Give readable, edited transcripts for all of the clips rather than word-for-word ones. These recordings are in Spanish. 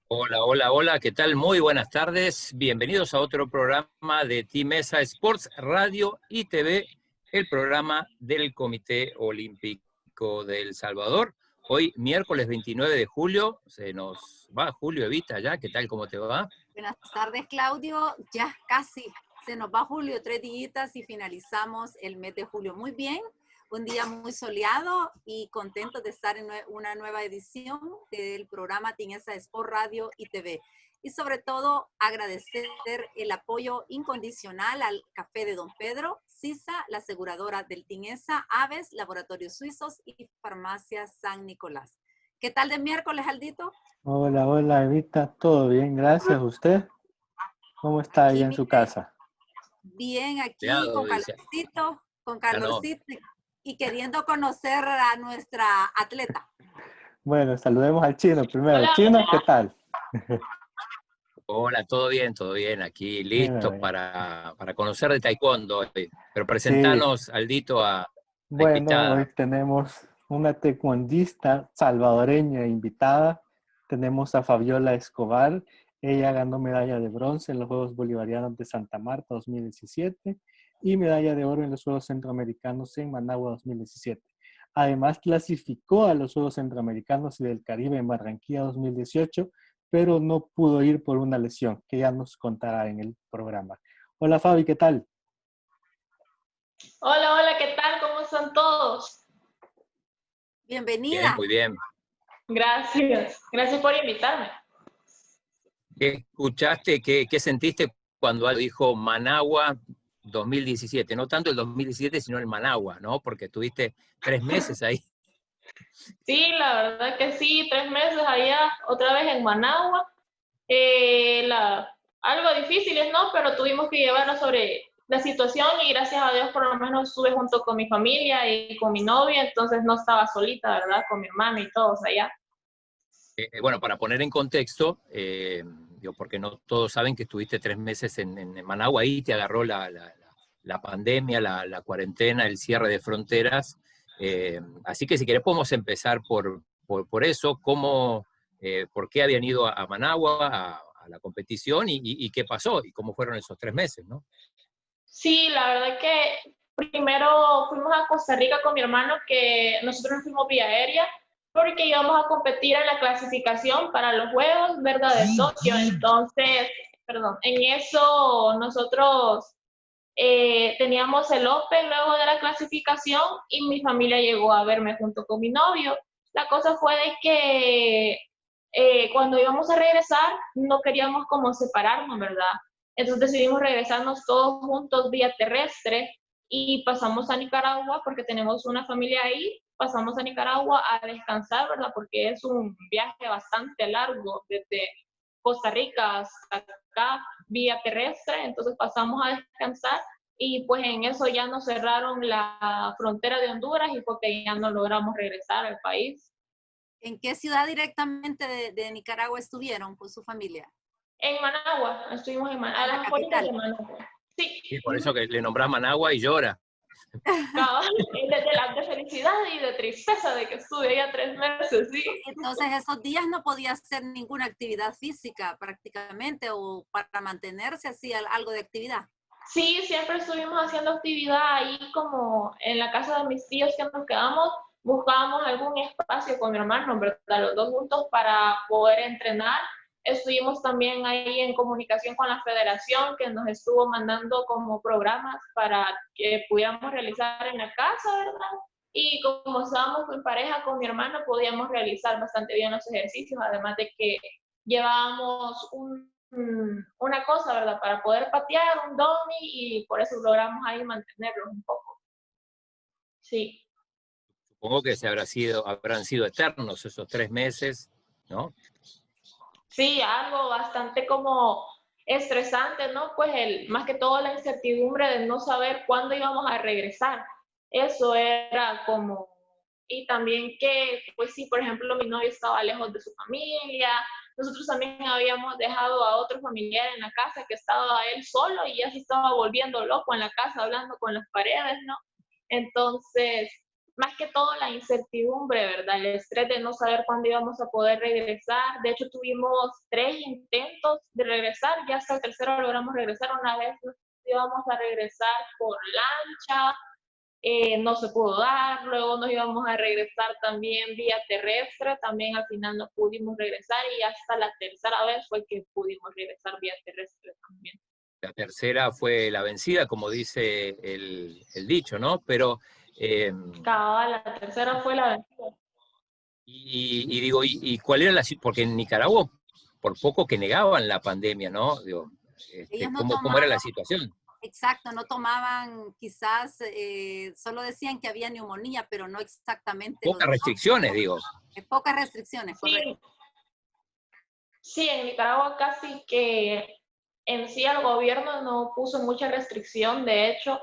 Hola, hola, hola, ¿qué tal? Muy buenas tardes. Bienvenidos a otro programa de Timesa Sports Radio y TV, el programa del Comité Olímpico de El Salvador. Hoy, miércoles 29 de julio, se nos va Julio Evita ya. ¿Qué tal? ¿Cómo te va? Buenas tardes, Claudio. Ya casi se nos va julio, 3 días y finalizamos el mes de julio. Muy bien, un día muy soleado y contentos de estar en una nueva edición del programa Timesa Sport Radio y TV. Y sobre todo agradecer el apoyo incondicional al Café de Don Pedro, CISA, la aseguradora del Timesa, Aves, Laboratorios Suizos y Farmacia San Nicolás. ¿Qué tal de miércoles, Aldito? Hola, hola, Evita. ¿Todo bien? Gracias. ¿Usted? ¿Cómo está Aquí, ahí en su casa? Bien, aquí Cuidado, con calorcito y queriendo conocer a nuestra atleta. Bueno, saludemos al Chino primero. Hola. Chino, ¿qué tal? Hola, todo bien, aquí listos Bueno, para conocer de taekwondo. Pero sí. presentanos, Aldito, a la Bueno, hoy invitada. tenemos una taekwondista salvadoreña invitada. Tenemos a Fabiola Escobar. Ella ganó medalla de bronce en los Juegos Bolivarianos de Santa Marta 2017 y medalla de oro en los Juegos Centroamericanos en Managua 2017. Además, clasificó a los Juegos Centroamericanos y del Caribe en Barranquilla 2018, pero no pudo ir por una lesión, que ya nos contará en el programa. Hola Fabi, ¿qué tal? Hola, hola, ¿qué tal? ¿Cómo están todos? Bienvenida. Bien, muy bien. Gracias. Gracias por invitarme. ¿Qué escuchaste, qué sentiste cuando dijo Managua 2017? No tanto el 2017, sino el Managua, ¿no? Porque estuviste 3 meses ahí. Sí, la verdad que sí, 3 meses allá, otra vez en Managua. Algo difíciles, ¿no? Pero tuvimos que llevarnos sobre la situación y gracias a Dios por lo menos estuve junto con mi familia y con mi novia, entonces no estaba solita, ¿verdad? Con mi hermano y todos allá. Bueno, para poner en contexto, porque no todos saben que estuviste 3 meses en Managua, ahí te agarró la pandemia, la cuarentena, el cierre de fronteras. Así que si querés podemos empezar por eso, por qué habían ido a Managua, a la competición y qué pasó y cómo fueron esos 3 meses, ¿no? Sí, la verdad que primero fuimos a Costa Rica con mi hermano, que nosotros nos fuimos vía aérea, porque íbamos a competir en la clasificación para los Juegos, ¿verdad?, de Tokio. Entonces, perdón, en eso nosotros teníamos el Open luego de la clasificación y mi familia llegó a verme junto con mi novio. La cosa fue de que cuando íbamos a regresar no queríamos como separarnos, ¿verdad? Entonces decidimos regresarnos todos juntos vía terrestre y pasamos a Nicaragua porque tenemos una familia ahí. Pasamos a Nicaragua a descansar, ¿verdad? Porque es un viaje bastante largo desde Costa Rica hasta acá vía terrestre. Entonces pasamos a descansar y pues en eso ya nos cerraron la frontera de Honduras y porque ya no logramos regresar al país. ¿En qué ciudad directamente de Nicaragua estuvieron con su familia? En Managua, estuvimos en Managua, a las afueras de Managua. Sí. Y por eso que le nombrás Managua y llora. De felicidad y de tristeza de que estuve allá 3 meses, sí. Entonces esos días no podía hacer ninguna actividad física prácticamente o para mantenerse así algo de actividad. Sí, siempre estuvimos haciendo actividad ahí como en la casa de mis tíos que nos quedamos, buscábamos algún espacio con mi hermano, ¿verdad? Los dos juntos para poder entrenar. Estuvimos también ahí en comunicación con la federación que nos estuvo mandando como programas para que pudiéramos realizar en la casa, ¿verdad? y como estábamos en pareja con mi hermano, podíamos realizar bastante bien los ejercicios, además de que llevábamos una cosa, ¿verdad? Para poder patear, un dummy, y por eso logramos ahí mantenerlos un poco. Sí. Supongo que habrán sido eternos esos 3 meses, ¿no? Sí, algo bastante como estresante, ¿no? Pues más que todo la incertidumbre de no saber cuándo íbamos a regresar. Eso era como, y también que, pues sí, por ejemplo, mi novio estaba lejos de su familia, nosotros también habíamos dejado a otro familiar en la casa que estaba él solo y ya se estaba volviendo loco en la casa hablando con las paredes, ¿no? Entonces, más que todo la incertidumbre, ¿verdad? El estrés de no saber cuándo íbamos a poder regresar. De hecho, tuvimos 3 intentos de regresar, ya hasta el tercero logramos regresar. Una vez íbamos a regresar por lancha, no se pudo dar, luego nos íbamos a regresar también vía terrestre, también al final no pudimos regresar y hasta la tercera vez fue que pudimos regresar vía terrestre también. La tercera fue la vencida, como dice el dicho, ¿no? Pero... La tercera fue la vencida. Y digo, ¿y cuál era porque en Nicaragua, por poco que negaban la pandemia, ¿no? Digo, Ellos no ¿cómo era la tomaban, situación? exacto, no tomaban, quizás solo decían que había neumonía, pero no exactamente lo Pocas de restricciones, digo. pocas restricciones, Sí, correcto. sí, en Nicaragua casi que en sí el gobierno no puso mucha restricción, de hecho,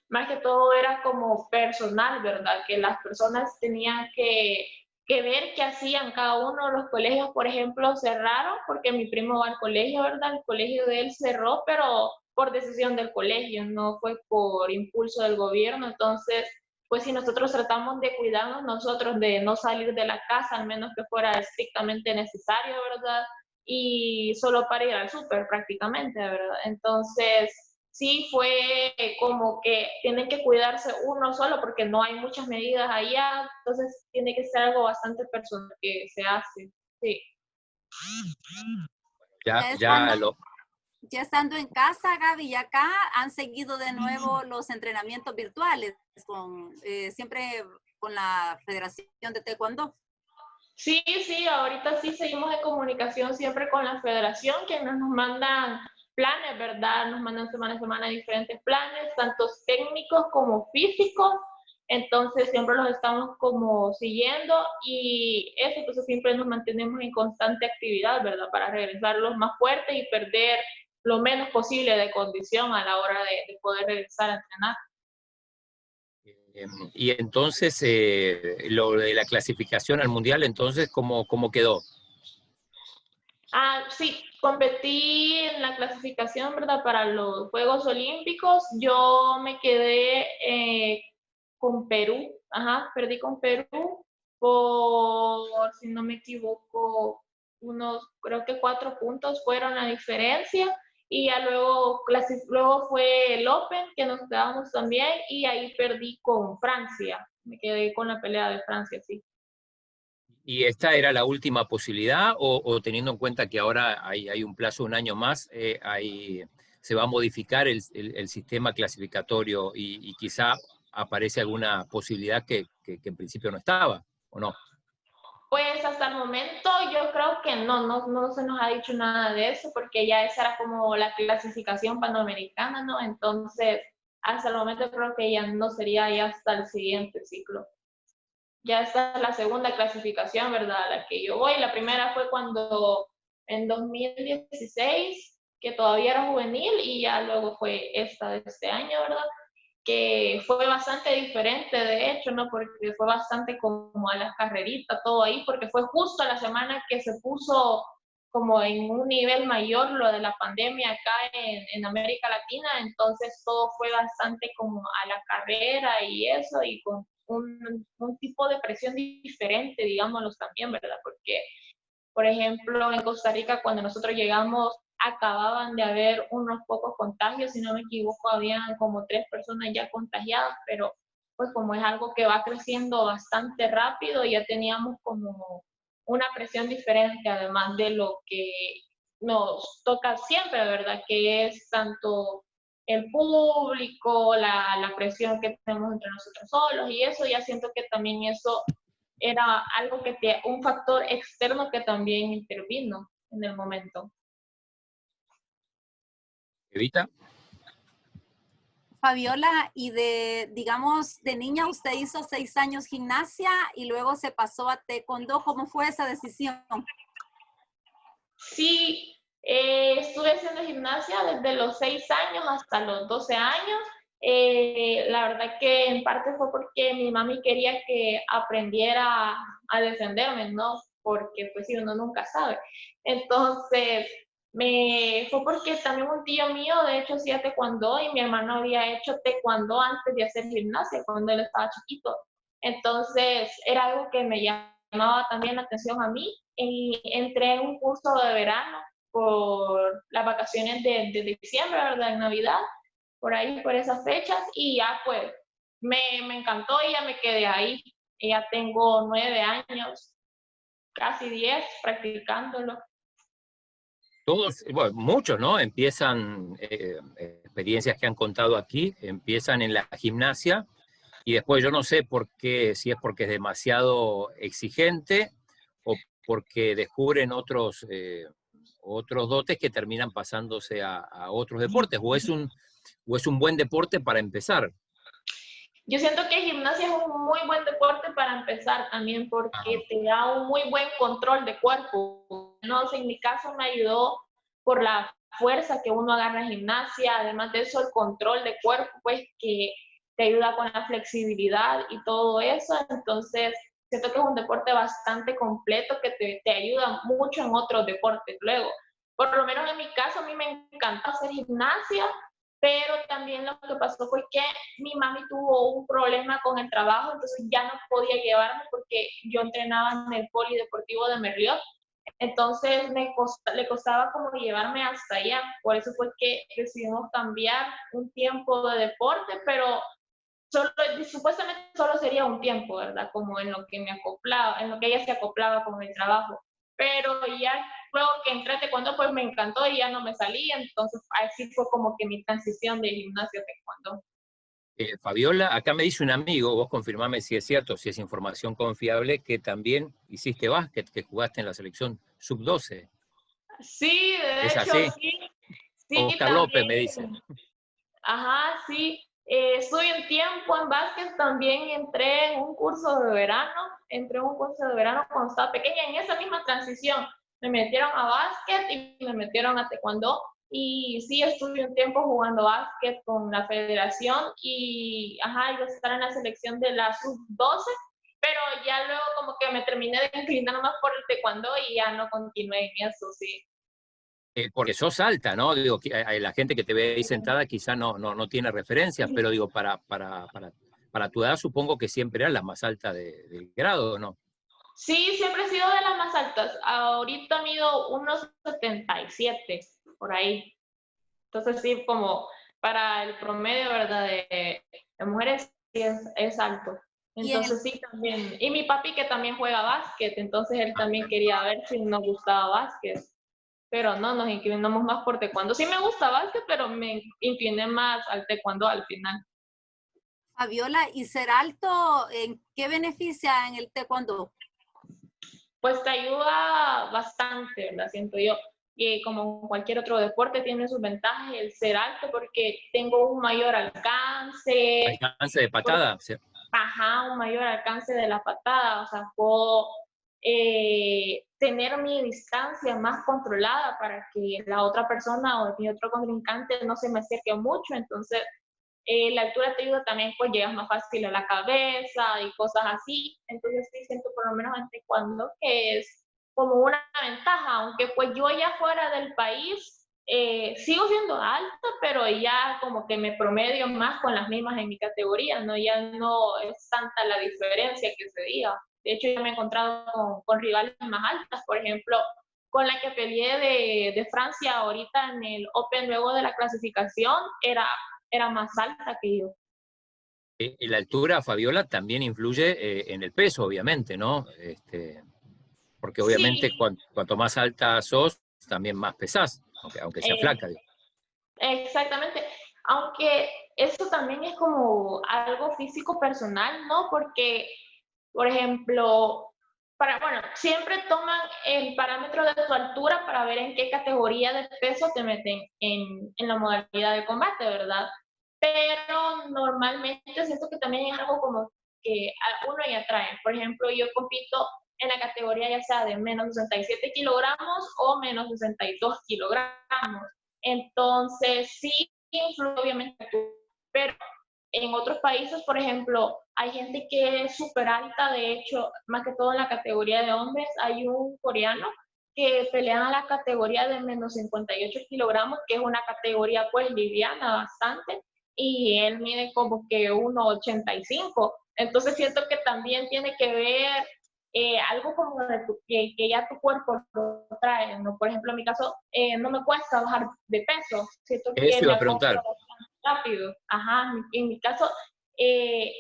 más que todo era como personal, ¿verdad? Que las personas tenían que ver qué hacían cada uno. Los colegios, por ejemplo, cerraron porque mi primo va al colegio, ¿verdad? El colegio de él cerró, pero por decisión del colegio, no fue por impulso del gobierno. Entonces, pues si nosotros tratamos de cuidarnos nosotros, de no salir de la casa, al menos que fuera estrictamente necesario, ¿verdad? Y solo para ir al súper prácticamente, ¿verdad? Entonces, sí fue como que tienen que cuidarse uno solo porque no hay muchas medidas allá, entonces tiene que ser algo bastante personal que se hace, sí. Ya, Ya ya estando, ya estando en casa, Gaby, y acá han seguido de nuevo los entrenamientos virtuales, siempre con la Federación de Taekwondo. Sí, sí, ahorita sí seguimos en comunicación siempre con la federación, que nos mandan planes, ¿verdad? Nos mandan semana a semana diferentes planes, tanto técnicos como físicos, entonces siempre los estamos como siguiendo y eso, entonces siempre nos mantenemos en constante actividad, ¿verdad? Para regresarlos más fuertes y perder lo menos posible de condición a la hora de poder regresar a entrenar. y entonces, lo de la clasificación al Mundial, entonces, ¿cómo quedó? Sí, competí en la clasificación, ¿verdad? Para los Juegos Olímpicos. Yo me quedé con Perú, perdí con Perú por, si no me equivoco, creo que 4 puntos fueron la diferencia. Y ya luego fue el Open, que nos quedamos también, y ahí perdí con Francia. Me quedé con la pelea de Francia, sí. ¿Y esta era la última posibilidad o teniendo en cuenta que ahora hay un plazo de un año más, se va a modificar el sistema clasificatorio y quizá aparece alguna posibilidad que en principio no estaba, ¿o no? Pues hasta el momento yo creo que no se nos ha dicho nada de eso porque ya esa era como la clasificación panamericana, ¿no? Entonces, hasta el momento creo que ya no sería ya hasta el siguiente ciclo. Ya esta es la segunda clasificación, ¿verdad? A la que yo voy. La primera fue cuando en 2016, que todavía era juvenil, y ya luego fue esta de este año, ¿verdad? Que fue bastante diferente, de hecho, ¿no? Porque fue bastante como a las carreritas, todo ahí, porque fue justo la semana que se puso como en un nivel mayor lo de la pandemia acá en América Latina, entonces todo fue bastante como a la carrera y eso, y con un tipo de presión diferente, digámoslo también, ¿verdad? Porque, por ejemplo, en Costa Rica, cuando nosotros llegamos, acababan de haber unos pocos contagios, si no me equivoco, habían como 3 personas ya contagiadas, pero pues como es algo que va creciendo bastante rápido, ya teníamos como una presión diferente, además de lo que nos toca siempre, ¿verdad? Que es tanto el público, la presión que tenemos entre nosotros solos y eso, ya siento que también eso era algo un factor externo que también intervino en el momento. Evita. Fabiola, y digamos, de niña usted hizo 6 años gimnasia y luego se pasó a taekwondo. ¿Cómo fue esa decisión? Sí, estuve haciendo gimnasia desde los 6 años hasta los 12 años. La verdad que en parte fue porque mi mami quería que aprendiera a defenderme, ¿no? Porque pues si uno nunca sabe. Entonces, fue porque también un tío mío, de hecho, hacía taekwondo y mi hermano había hecho taekwondo antes de hacer gimnasia, cuando él estaba chiquito. Entonces, era algo que me llamaba también la atención a mí y entré en un curso de verano por las vacaciones de diciembre, ¿verdad? En Navidad, por ahí, por esas fechas, y ya pues me encantó y ya me quedé ahí. Y ya tengo 9 años, casi 10, practicándolo. Todos, bueno, muchos, ¿no? Empiezan, experiencias que han contado aquí, empiezan en la gimnasia y después yo no sé por qué, si es porque es demasiado exigente o porque descubren otros dotes que terminan pasándose a otros deportes, o es un buen deporte para empezar. Yo siento que gimnasia es un muy buen deporte para empezar también porque te da un muy buen control de cuerpo. No sé, en mi caso me ayudó por la fuerza que uno agarra en gimnasia, además de eso el control de cuerpo, pues que te ayuda con la flexibilidad y todo eso. Entonces, siento que es un deporte bastante completo que te ayuda mucho en otros deportes luego. Por lo menos en mi caso, a mí me encanta hacer gimnasia, pero también lo que pasó fue que mi mami tuvo un problema con el trabajo, entonces ya no podía llevarme porque yo entrenaba en el polideportivo de Merliot, entonces le costaba como llevarme hasta allá, por eso fue que decidimos cambiar un tiempo de deporte, pero supuestamente solo sería un tiempo, ¿verdad? Como en lo que me acoplaba, en lo que ella se acoplaba con el trabajo. Pero ya luego que entré a taekwondo, pues me encantó y ya no me salí, entonces así fue como que mi transición de gimnasio a taekwondo. Fabiola, acá me dice un amigo, vos confirmame si es cierto, si es información confiable, que también hiciste básquet, que jugaste en la selección sub-12. Sí, de ¿Es hecho, así? sí, sí, Oscar López me dice. también. Ajá, sí. Estuve un tiempo en básquet, también entré en un curso de verano, cuando estaba pequeña, en esa misma transición. Me metieron a básquet y me metieron a taekwondo. Y sí, estuve un tiempo jugando básquet con la federación y, ajá, iba a estar en la selección de la sub-12, pero ya luego como que me terminé de inclinar más por el taekwondo y ya no continué en eso, sí. Porque sos alta, ¿no? Digo, la gente que te ve ahí sentada quizá no tiene referencias, pero digo, para tu edad supongo que siempre eras la más alta del grado, ¿no? Sí, siempre he sido de las más altas. Ahorita mido unos 77, por ahí. Entonces sí, como para el promedio, ¿verdad? De mujeres sí es alto. Y en el, Entonces sí, también. Y mi papi que también juega básquet, entonces él también quería ver si nos gustaba básquet. Pero no, nos inclinamos más por taekwondo. Sí me gusta básquet, pero me incliné más al taekwondo al final. Fabiola, ¿y ser alto en qué beneficia en el taekwondo? Pues te ayuda bastante, ¿verdad? Siento yo. Y como cualquier otro deporte tiene sus ventajas el ser alto porque tengo un mayor alcance. Alcance de patada. ¿Sí? Ajá, un mayor alcance de la patada. O sea, puedo tener mi distancia más controlada para que la otra persona o mi otro contrincante no se me acerque mucho. Entonces, la altura te ayuda también, pues llegas más fácil a la cabeza y cosas así. Entonces sí siento por lo menos en taekwondo que es como una ventaja, aunque pues yo ya fuera del país sigo siendo alta, pero ya como que me promedio más con las mismas en mi categoría, ¿no? Ya no es tanta la diferencia que se diga. De hecho, yo me he encontrado con rivales más altas, por ejemplo, con la que peleé de Francia ahorita en el Open luego de la clasificación, era más alta que yo. Y la altura, Fabiola, también influye en el peso, obviamente, ¿no? Porque obviamente Sí, cuanto más alta sos, también más pesás, aunque sea eh, flaca. Digo. exactamente. aunque eso también es como algo físico personal, ¿no? Porque, por ejemplo, bueno, siempre toman el parámetro de tu altura para ver en qué categoría de peso te meten en la modalidad de combate, ¿verdad? Pero normalmente siento que también es algo como que a uno ya trae. Por ejemplo, yo compito en la categoría ya sea de menos 67 kilogramos o menos 62 kilogramos. Entonces, sí influye obviamente, pero en otros países, por ejemplo, hay gente que es súper alta, de hecho, más que todo en la categoría de hombres, hay un coreano que pelea en la categoría de menos 58 kilogramos, que es una categoría pues liviana bastante, y él mide como que 1,85. Entonces siento que también tiene que ver algo como que ya tu cuerpo lo trae, ¿no? Por ejemplo, en mi caso, no me cuesta bajar de peso, siento que Eso iba me a preguntar. acoplo rápido. Ajá, en mi caso, eh,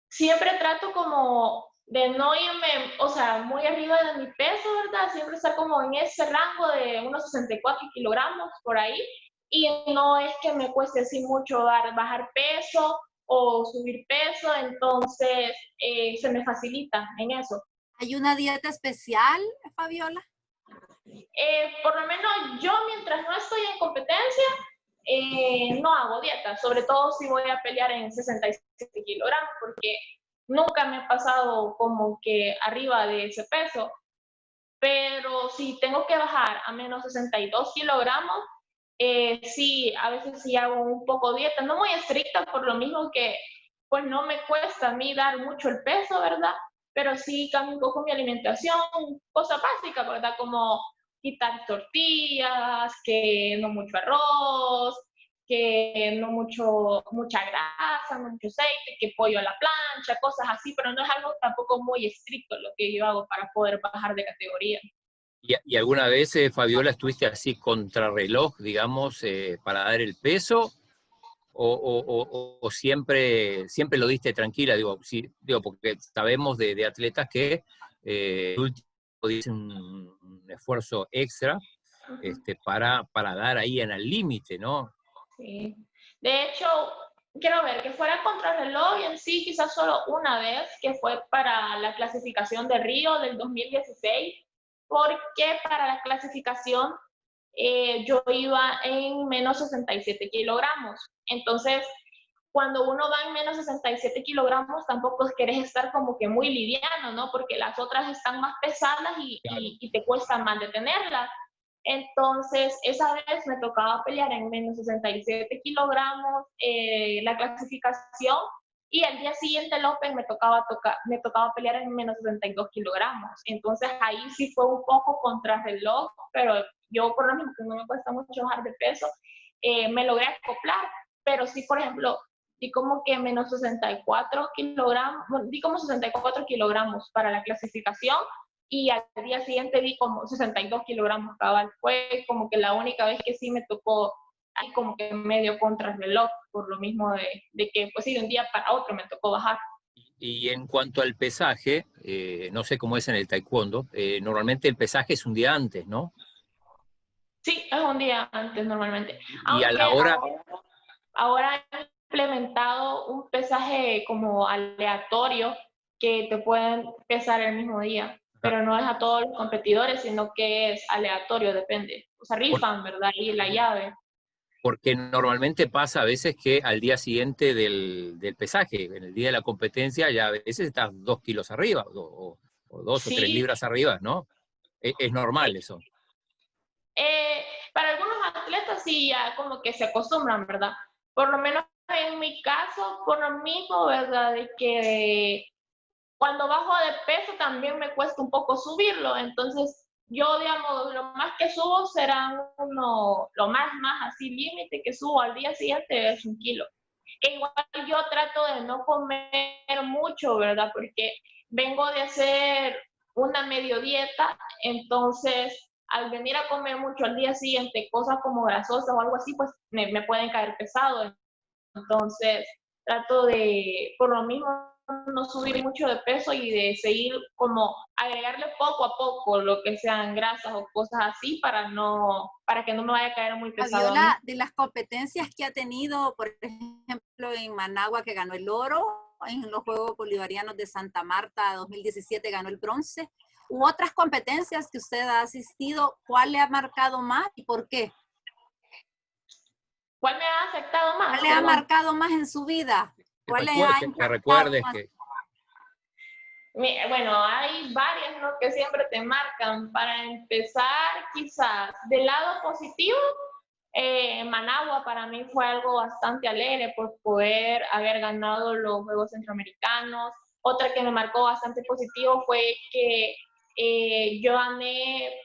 siempre trato como de no irme, o sea, muy arriba de mi peso, ¿verdad? Siempre estar como en ese rango de unos 64 kilogramos por ahí. Y no es que me cueste así mucho bajar peso o subir peso, entonces se me facilita en eso. ¿Hay una dieta especial, Fabiola? Por lo menos yo, mientras no estoy en competencia, no hago dieta, sobre todo si voy a pelear en 67 kilogramos, porque nunca me ha pasado como que arriba de ese peso, pero si tengo que bajar a menos 62 kilogramos, sí, a veces sí hago un poco dieta, no muy estricta por lo mismo que pues no me cuesta a mí dar mucho el peso, ¿verdad? Pero sí cambio un poco mi alimentación, cosas básicas, ¿verdad? Como quitar tortillas, que no mucho arroz, que no mucha grasa, no mucho aceite, que pollo a la plancha, cosas así, pero no es algo tampoco muy estricto lo que yo hago para poder bajar de categoría. ¿Y alguna vez, Fabiola, estuviste así contrarreloj, digamos, para dar el peso? ¿O siempre lo diste tranquila? Digo, sí, digo porque sabemos de atletas que el último dicen un esfuerzo extra para dar ahí en el límite, ¿no? Sí. De hecho, quiero ver que fuera contrarreloj y en sí quizás solo una vez, que fue para la clasificación de Río del 2016, porque para la clasificación yo iba en menos 67 kilogramos. Entonces, cuando uno va en menos 67 kilogramos, tampoco querés estar como que muy liviano, ¿no? Porque las otras están más pesadas Claro. y te cuesta más detenerlas. Entonces, esa vez me tocaba pelear en menos 67 kilogramos la clasificación y al día siguiente el Open me tocaba pelear en menos 62 kilogramos. Entonces, ahí sí fue un poco contrarreloj, pero yo por lo mismo que no me cuesta mucho bajar de peso, me logré acoplar. Pero sí, por ejemplo, di como que menos 64 kilogramos, di como 64 kilogramos para la clasificación y al día siguiente di como 62 kilogramos cabal. Fue como que la única vez que sí me tocó ahí como que medio contrarreloj, por lo mismo de que pues sí, de un día para otro me tocó bajar. Y en cuanto al pesaje, no sé cómo es en el taekwondo, normalmente el pesaje es un día antes, ¿no? Sí, es un día antes normalmente. Y a Aunque la hora, ahora han implementado un pesaje como aleatorio que te pueden pesar el mismo día, pero no es a todos los competidores, sino que es aleatorio, depende. O sea, rifan, ¿verdad? Y la llave. porque normalmente pasa a veces que al día siguiente del pesaje, en el día de la competencia, ya a veces estás 2 kilos arriba, o 2 o 3 libras Sí, arriba, ¿no? Es normal eso. Eh, para algunos atletas sí ya como que se acostumbran, ¿verdad? Por lo menos en mi caso, por lo mismo, ¿verdad? De que cuando bajo de peso también me cuesta un poco subirlo, entonces yo, digamos, lo más que subo serán lo más así límite que subo al día siguiente es 1 kilo. E igual yo trato de no comer mucho, ¿verdad? Porque vengo de hacer una medio dieta, entonces al venir a comer mucho al día siguiente, cosas como grasosas o algo así, pues me pueden caer pesado. Entonces trato de, por lo mismo, no subir mucho de peso y de seguir como agregarle poco a poco lo que sean grasas o cosas así para que no me vaya a caer muy pesado a mí. Fabiola, de las competencias que ha tenido, por ejemplo, en Managua, que ganó el oro, en los Juegos Bolivarianos de Santa Marta 2017 ganó el bronce, u otras competencias que usted ha asistido, ¿cuál le ha marcado más y por qué? ¿Cuál me ha afectado más? ¿Cuál le ha marcado más en su vida? ¿Cuál le ha Que impactado recuerdes más? que... Bueno, hay varias, ¿no?, que siempre te marcan. Para empezar, quizás, del lado positivo, Managua para mí fue algo bastante alegre por poder haber ganado los Juegos Centroamericanos. Otra que me marcó bastante positivo fue que yo gané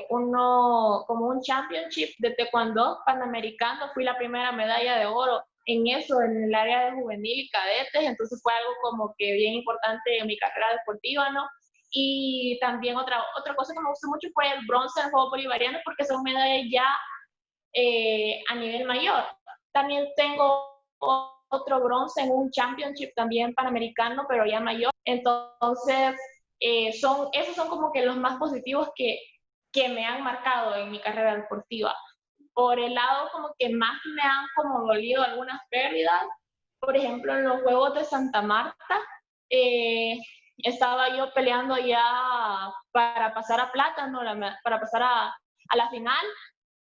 como un championship de taekwondo panamericano. Fui la primera medalla de oro en eso, en el área de juvenil y cadetes, entonces fue algo como que bien importante en mi carrera deportiva, ¿no? Y también otra cosa que me gustó mucho fue el bronce en el Juego Bolivariano, porque son medallas ya a nivel mayor. También tengo otro bronce en un championship también panamericano, pero ya mayor. Entonces, esos son como que los más positivos que me han marcado en mi carrera deportiva. Por el lado como que más me han como dolido algunas pérdidas, por ejemplo, en los Juegos de Santa Marta, estaba yo peleando ya para pasar a plata, ¿no? Para pasar a la final.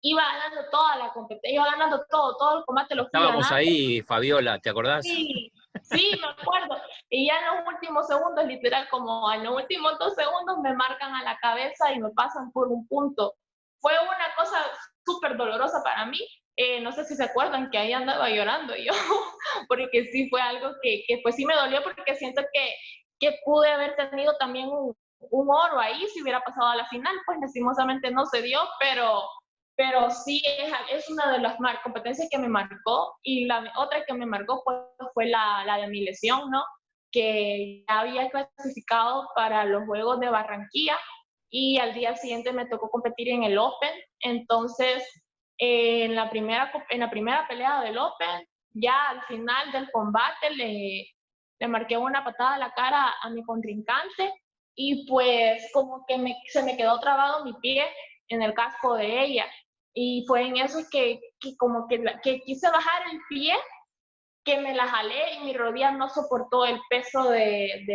Iba ganando toda la competencia, iba ganando todo el combate lo fui Estábamos ganando. ahí, Fabiola, ¿te acordás? Sí, sí, me acuerdo. Y ya en los últimos segundos, literal, como en los últimos 2 segundos, me marcan a la cabeza y me pasan por un punto. Fue una cosa súper dolorosa para mí. No sé si se acuerdan que ahí andaba llorando yo, porque sí fue algo que pues sí me dolió, porque siento que pude haber tenido también un oro ahí si hubiera pasado a la final. Pues lastimosamente no se dio, pero sí es una de las competencias que me marcó. Y la otra que me marcó fue la de mi lesión, ¿no? Que ya había clasificado para los Juegos de Barranquilla y al día siguiente me tocó competir en el Open. Entonces, en la primera pelea del Open, ya al final del combate le marqué una patada a la cara a mi contrincante y pues como que se me quedó trabado mi pie en el casco de ella. Y fue en eso que como que quise bajar el pie, que me la jalé y mi rodilla no soportó el peso de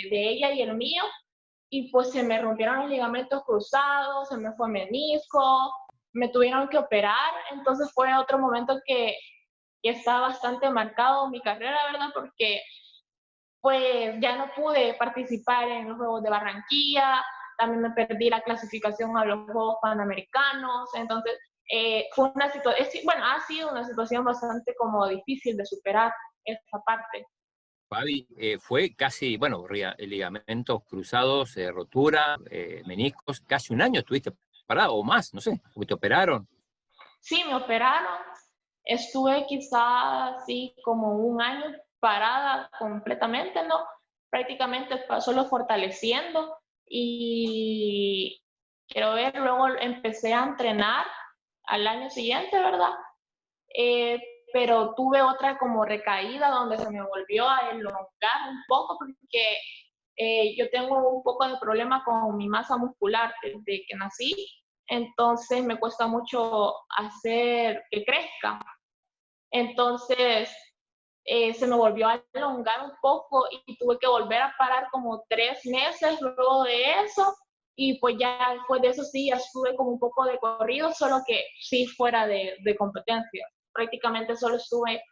ella y el mío. Y pues se me rompieron los ligamentos cruzados, se me fue menisco, me tuvieron que operar. Entonces fue otro momento que está bastante marcado mi carrera, ¿verdad? Porque pues ya no pude participar en los Juegos de Barranquilla, también me perdí la clasificación a los Juegos Panamericanos. Entonces fue una situación, bueno, ha sido una situación bastante como difícil de superar esa parte. Fabi, fue casi, bueno, ligamentos cruzados, rotura, meniscos, casi un año estuviste parado o más, no sé, porque te operaron. Sí, me operaron, estuve quizás así como un año parada completamente, ¿no? Prácticamente solo fortaleciendo y quiero ver, luego empecé a entrenar al año siguiente, ¿verdad? Pero tuve otra como recaída donde se me volvió a elongar un poco porque yo tengo un poco de problema con mi masa muscular desde que nací, entonces me cuesta mucho hacer que crezca. Entonces se me volvió a elongar un poco y tuve que volver a parar como 3 meses luego de eso. Y pues ya después de eso sí, ya estuve como un poco de corrido, solo que sí fuera de competencia. Prácticamente solo estuve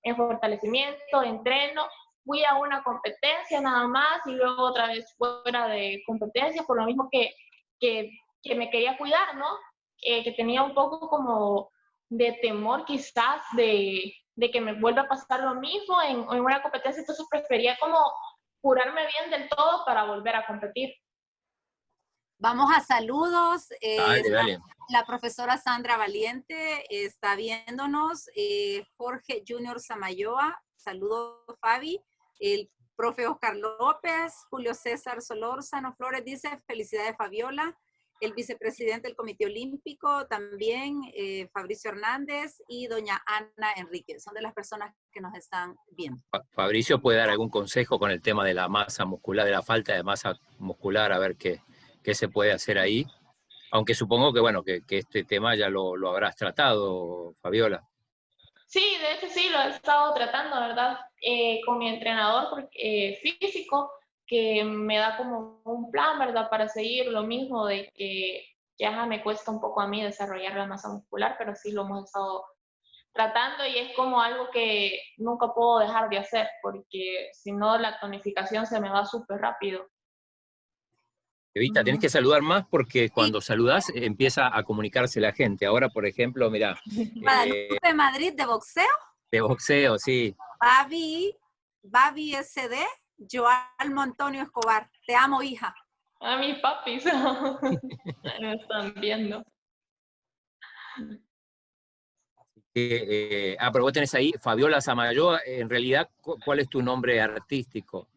en fortalecimiento, entreno, fui a una competencia nada más y luego otra vez fuera de competencia, por lo mismo que me quería cuidar, ¿no? Que tenía un poco como de temor quizás de que me vuelva a pasar lo mismo en una competencia, entonces prefería como curarme bien del todo para volver a competir. Vamos a saludos. Dale, dale. La profesora Sandra Valiente está viéndonos. Jorge Junior Samayoa, saludos Fabi. El profe Oscar López, Julio César Solórzano Flores dice, felicidades Fabiola. el vicepresidente del Comité Olímpico también, Fabricio Hernández, y doña Ana Enrique. Son de las personas que nos están viendo. Fabricio puede dar algún consejo con el tema de la masa muscular, de la falta de masa muscular, a ver qué se puede hacer ahí. Aunque supongo que, bueno, que este tema ya lo habrás tratado, Fabiola. Sí, de hecho sí, lo he estado tratando, ¿verdad? Con mi entrenador físico, que me da como un plan, ¿verdad? Para seguir lo mismo de que ya me cuesta un poco a mí desarrollar la masa muscular, pero sí lo hemos estado tratando y es como algo que nunca puedo dejar de hacer, porque si no la tonificación se me va súper rápido. Evita, tenés que saludar más porque cuando Sí. saludás empieza a comunicarse la gente. Ahora, por ejemplo, mira, Guadalupe Madrid de boxeo. de boxeo, sí. Babi SD, Joalmo Antonio Escobar. Te amo, hija. A mis papis me están viendo. Pero vos tenés ahí Fabiola Samayoa. En realidad, ¿cuál es tu nombre artístico?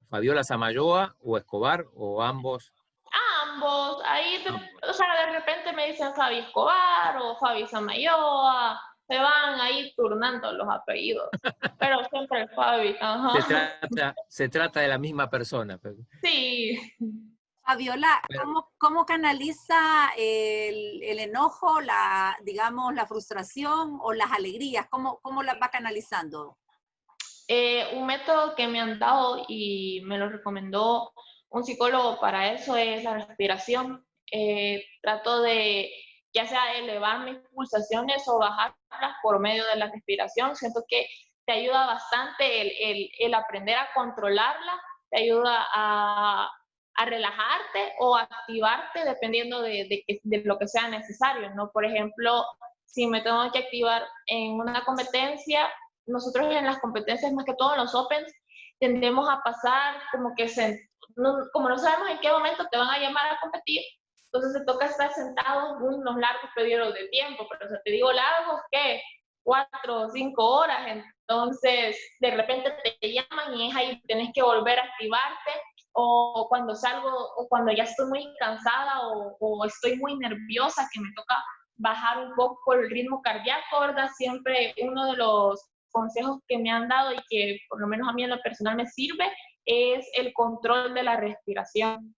¿Fabiola Samayoa o Escobar o ambos? Ambos, ahí, o sea, de repente me dicen Fabi Escobar o Fabi Samayoa, se van ahí turnando los apellidos, pero siempre el Fabi, ajá. Se trata de la misma persona. Sí. Fabiola, ¿cómo canaliza el enojo, digamos, la frustración o las alegrías? ¿Cómo las va canalizando? Un método que me han dado y me lo recomendó un psicólogo para eso es la respiración. Trato de ya sea elevar mis pulsaciones o bajarlas por medio de la respiración. Siento que te ayuda bastante el aprender a controlarla, te ayuda a relajarte o a activarte dependiendo de lo que sea necesario, ¿no? Por ejemplo, si me tengo que activar en una competencia, nosotros en las competencias, más que todo en los Opens, tendemos a pasar como que como no sabemos en qué momento te van a llamar a competir, entonces te toca estar sentado unos largos periodos de tiempo, pero o sea, te digo largos, ¿qué? 4 o 5 horas, entonces de repente te llaman y es ahí, tienes que volver a activarte, o cuando salgo, o cuando ya estoy muy cansada o estoy muy nerviosa, que me toca bajar un poco el ritmo cardíaco, ¿verdad? Siempre uno de los consejos que me han dado y que por lo menos a mí en lo personal me sirve es el control de la respiración.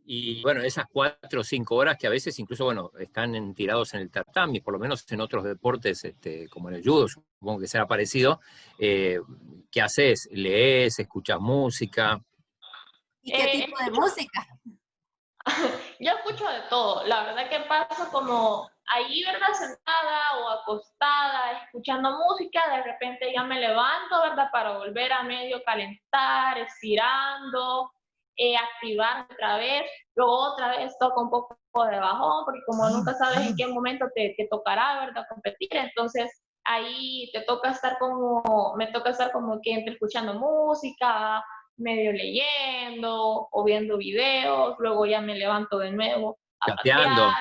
Y bueno, esas 4 o 5 horas que a veces incluso, bueno, están tirados en el tatami, por lo menos en otros deportes, como en el judo, supongo que será parecido. ¿Qué haces? ¿Lees? ¿Escuchas música? ¿Y qué tipo de música? Yo escucho de todo, la verdad que paso como ahí, ¿verdad? Sentada o acostada, escuchando música, de repente ya me levanto, ¿verdad? Para volver a medio calentar, estirando, activar otra vez, luego otra vez toco un poco de bajón, porque como nunca sabes en qué momento te tocará, ¿verdad? Competir, entonces ahí me toca estar como que entre escuchando música, medio leyendo o viendo videos, luego ya me levanto de nuevo a Chateando,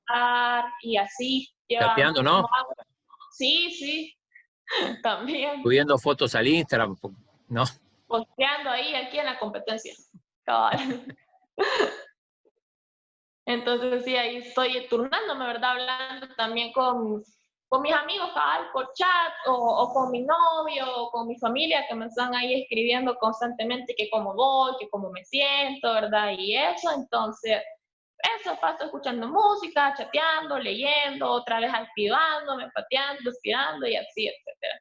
pasear y así. chateando, ¿no? Sí, sí, también. Subiendo fotos al Instagram, ¿no? Posteando ahí, aquí en la competencia. Cabal. Entonces sí, ahí estoy turnándome, ¿verdad? Hablando también con mis amigos, cabal, por chat, o con mi novio, o con mi familia, que me están ahí escribiendo constantemente que cómo voy, que cómo me siento, ¿verdad? Y eso, entonces, eso, paso escuchando música, chateando, leyendo, otra vez activándome, pateando, estirando y así, etcétera.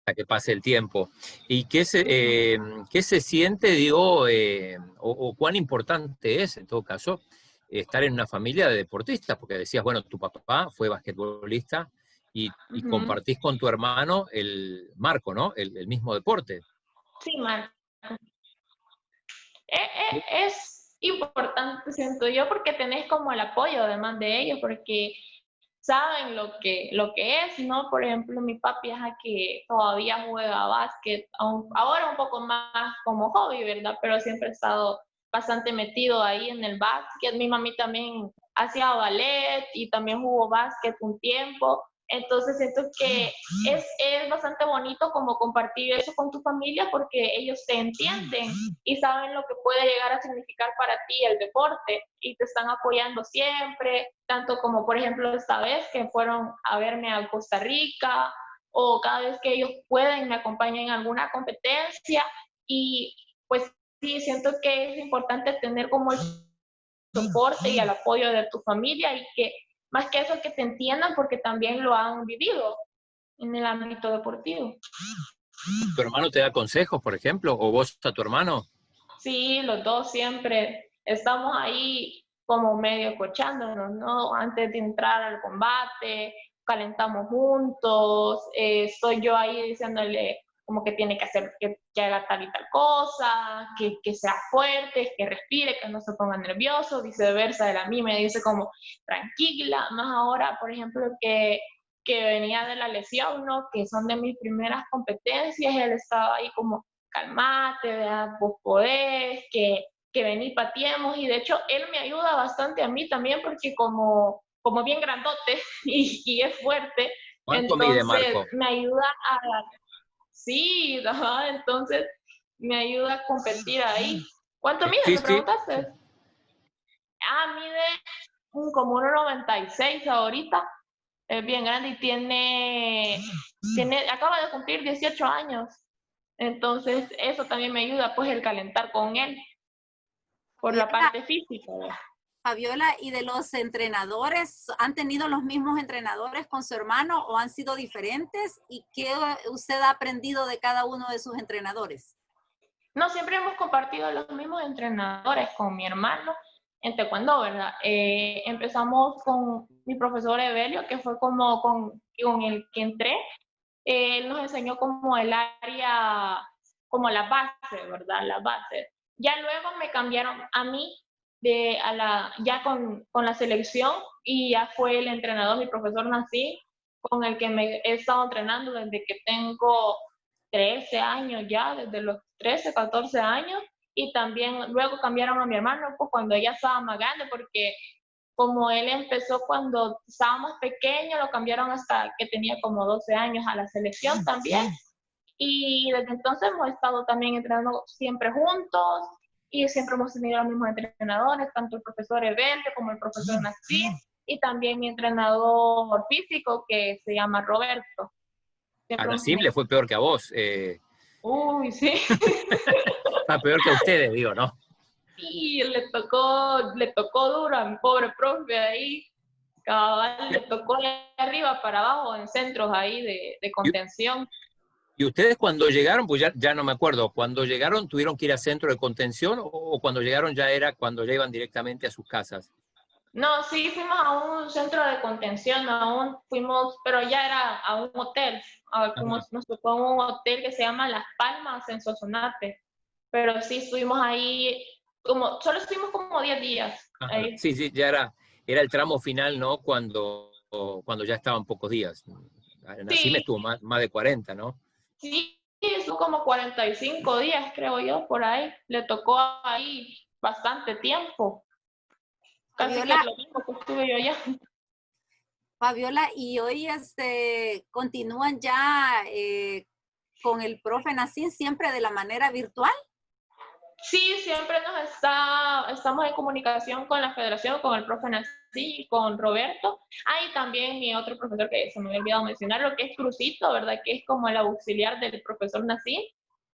A que pase el tiempo. ¿Y qué se siente, digo, o cuán importante es, en todo caso, estar en una familia de deportistas? Porque decías, bueno, tu papá fue basquetbolista y compartís con tu hermano el Marco, ¿no? El mismo deporte. Sí, Marco. Es importante, siento yo, porque tenés como el apoyo además de ellos, porque saben lo que es, ¿no? Por ejemplo, mi papi es a que todavía juega básquet, ahora un poco más como hobby, ¿verdad? Pero siempre ha estado bastante metido ahí en el básquet. Mi mami también hacía ballet y también jugó básquet un tiempo. Entonces siento que es bastante bonito como compartir eso con tu familia porque ellos te entienden y saben lo que puede llegar a significar para ti el deporte y te están apoyando siempre, tanto como por ejemplo esta vez que fueron a verme a Costa Rica o cada vez que ellos pueden me acompañan en alguna competencia y pues sí, siento que es importante tener como el soporte y el apoyo de tu familia y que más que eso que te entiendan porque también lo han vivido en el ámbito deportivo. ¿Tu hermano te da consejos, por ejemplo? ¿O vos a tu hermano? Sí, los dos siempre estamos ahí como medio coachándonos, ¿no? Antes de entrar al combate, calentamos juntos, estoy yo ahí diciéndole como que tiene que hacer, que haga tal y tal cosa, que sea fuerte, que respire, que no se ponga nervioso, viceversa, él a mí me dice como tranquila, más ahora, por ejemplo, que venía de la lesión, ¿no? Que son de mis primeras competencias, él estaba ahí como calmate, ¿verdad? Vos podés, que vení, pateemos, y de hecho él me ayuda bastante a mí también porque como bien grandote y es fuerte, ¿Cuánto mide entonces Marco? me ayuda a, sí, ajá, entonces me ayuda a competir ahí. ¿Cuánto mide? Sí, ¿Me sí. preguntaste? Ah, mide como 1,96 ahorita, es bien grande y acaba de cumplir 18 años. Entonces, eso también me ayuda, pues, el calentar con él por la Fabiola, parte física. ¿Verdad? Fabiola, ¿y de los entrenadores, han tenido los mismos entrenadores con su hermano o han sido diferentes? ¿Y qué usted ha aprendido de cada uno de sus entrenadores? No, siempre hemos compartido los mismos entrenadores con mi hermano en taekwondo, ¿verdad? Empezamos con mi profesor Evelio, que fue como con el que entré. Él nos enseñó como el área, como la base, ¿verdad? La base. Ya luego me cambiaron a mí ya con la selección y ya fue el entrenador, mi profesor Nassim, con el que me he estado entrenando desde que tengo 13 años ya, desde los 13, 14 años. Y también luego cambiaron a mi hermano, pues cuando ella estaba más grande, porque como él empezó cuando estaba más pequeño, lo cambiaron hasta que tenía como 12 años a la selección también. Y desde entonces hemos estado también entrenando siempre juntos y siempre hemos tenido los mismos entrenadores, tanto el profesor Evelio como el profesor Nassim y también mi entrenador físico que se llama Roberto. A Siempre hemos Nassim tenido... le fue peor que a vos. Uy, sí. Peor que a ustedes, digo, ¿no? Y le tocó duro a mi pobre profe ahí. Cabal, le tocó de arriba para abajo en centros ahí de Y, contención. y ustedes cuando llegaron, pues ya no me acuerdo, cuando llegaron tuvieron que ir a centro de contención o cuando llegaron ya era cuando ya iban directamente a sus casas. No, sí fuimos a un centro de contención, aún fuimos, pero ya era a un hotel. Nos tocó un hotel que se llama Las Palmas en Sonsonate. Pero sí estuvimos ahí, solo estuvimos como 10 días. Ajá. Ahí. Sí, sí, ya era el tramo final, ¿no? Cuando ya estaban pocos días. Nassim Sí, estuvo más de 40, ¿no? sí, estuvo como 45 días, creo yo, por ahí. Le tocó ahí bastante tiempo. Casi que Fabiola, lo mismo que estuve yo allá. Fabiola, y hoy continúan ya con el profe Nassim siempre de la manera virtual. Sí, siempre estamos en comunicación con la federación, con el profe Nassim y con Roberto. Y también mi otro profesor que se me había olvidado mencionar, lo que es Crucito, ¿verdad? Que es como el auxiliar del profesor Nassim.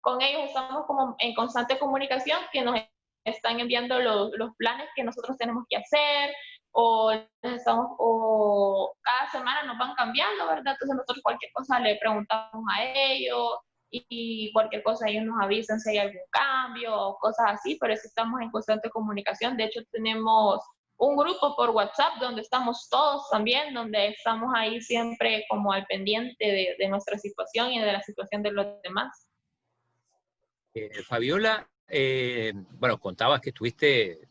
Con ellos estamos como en constante comunicación, que nos están enviando los planes que nosotros tenemos que hacer, o cada semana nos van cambiando, ¿verdad? Entonces nosotros cualquier cosa le preguntamos a ellos, y cualquier cosa ellos nos avisan si hay algún cambio o cosas así, pero sí estamos en constante comunicación. De hecho, tenemos un grupo por WhatsApp donde estamos todos también, donde estamos ahí siempre como al pendiente de nuestra situación y de la situación de los demás. Fabiola, bueno, contabas que estuviste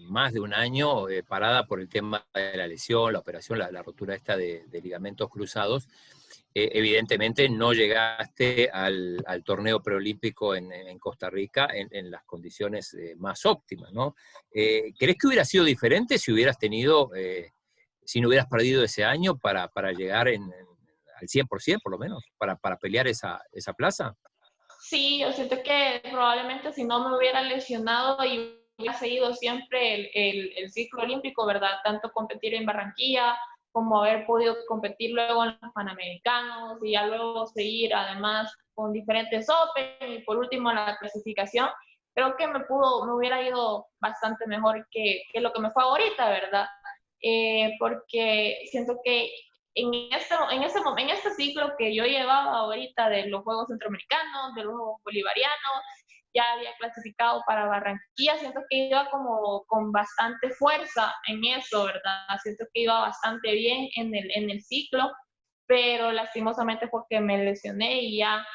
más de un año parada por el tema de la lesión, la operación, la rotura esta de ligamentos cruzados. Evidentemente no llegaste al torneo preolímpico en Costa Rica en las condiciones más óptimas, ¿no? ¿Crees que hubiera sido diferente si hubieras tenido si no hubieras perdido ese año para llegar al 100%, por lo menos, para pelear esa plaza? Sí, yo siento que probablemente si no me hubiera lesionado y hubiera seguido siempre el ciclo olímpico, ¿verdad? Tanto competir en Barranquilla como haber podido competir luego en los Panamericanos y ya luego seguir además con diferentes Open y por último la clasificación, creo que me hubiera ido bastante mejor que lo que me fue ahorita, ¿verdad? Porque siento que en este ciclo que yo llevaba ahorita de los Juegos Centroamericanos, de los Juegos Bolivarianos, ya había clasificado para Barranquilla, siento que iba como con bastante fuerza en eso, ¿verdad? Siento que iba bastante bien en el ciclo, pero lastimosamente fue que me lesioné y ya,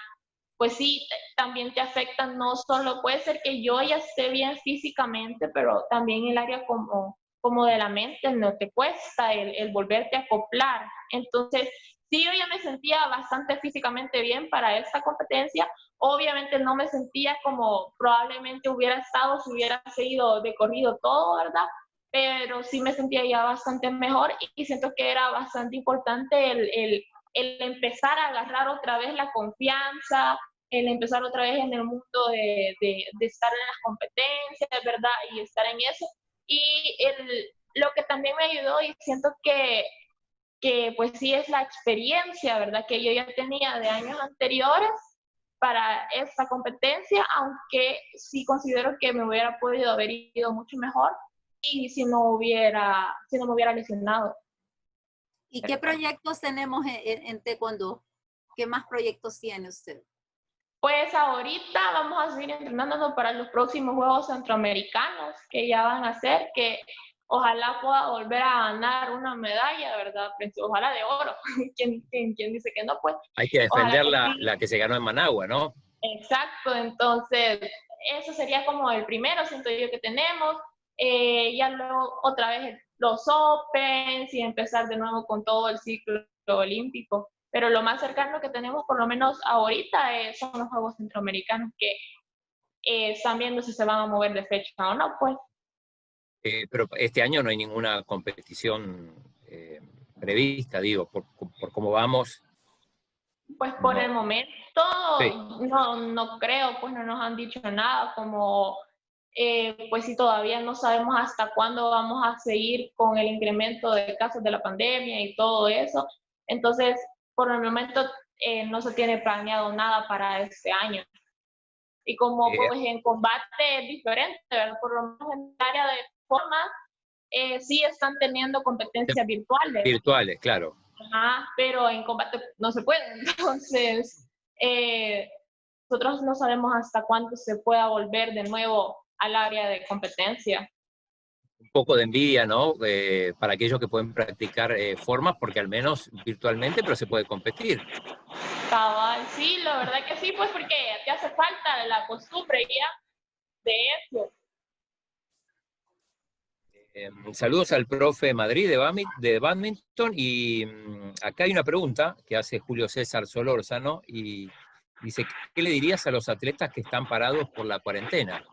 pues sí, también te afecta, no solo, puede ser que yo ya esté bien físicamente, pero también el área como de la mente no te cuesta el volverte a acoplar. Entonces, sí, yo ya me sentía bastante físicamente bien para esta competencia. Obviamente no me sentía como probablemente hubiera estado si hubiera seguido de corrido todo, ¿verdad? Pero sí me sentía ya bastante mejor y siento que era bastante importante el empezar a agarrar otra vez la confianza, el empezar otra vez en el mundo de estar en las competencias, ¿verdad? Y estar en eso. Y lo que también me ayudó y siento que pues sí es la experiencia, ¿verdad? Que yo ya tenía de años anteriores para esta competencia, aunque sí considero que me hubiera podido haber ido mucho mejor y si no me hubiera lesionado. ¿Y qué proyectos tenemos en Taekwondo? ¿Qué más proyectos tiene usted? Pues ahorita vamos a seguir entrenándonos para los próximos Juegos Centroamericanos que ya van a ser, que ojalá pueda volver a ganar una medalla, ¿verdad? Pues, ojalá de oro. ¿Quién dice que no? Pues Hay que defender que sí. la que se ganó en Managua, ¿no? Exacto, entonces eso sería como el primero, siento yo que tenemos. Ya luego otra vez los Opens y empezar de nuevo con todo el ciclo olímpico. Pero lo más cercano que tenemos, por lo menos ahorita, son los Juegos Centroamericanos que están viendo si se van a mover de fecha o no, pues. Pero este año no hay ninguna competición prevista, digo, por cómo vamos. Pues por No. el momento Sí. no creo, pues no nos han dicho nada, como pues sí todavía no sabemos hasta cuándo vamos a seguir con el incremento de casos de la pandemia y todo eso. Entonces, por el momento no se tiene planeado nada para este año. Y como pues en combate es diferente, ¿verdad? Por lo menos en el área de forma, sí están teniendo competencias virtuales. Virtuales, claro. Ajá, pero en combate no se puede. Entonces, nosotros no sabemos hasta cuándo se pueda volver de nuevo al área de competencia. Un poco de envidia, ¿no? Para aquellos que pueden practicar formas, porque al menos virtualmente, pero se puede competir. Cabal, sí, la verdad que sí, pues porque te hace falta la costumbre ya de eso. Saludos al profe Madrid de badminton, y acá hay una pregunta que hace Julio César Solórzano y dice, ¿qué le dirías a los atletas que están parados por la cuarentena?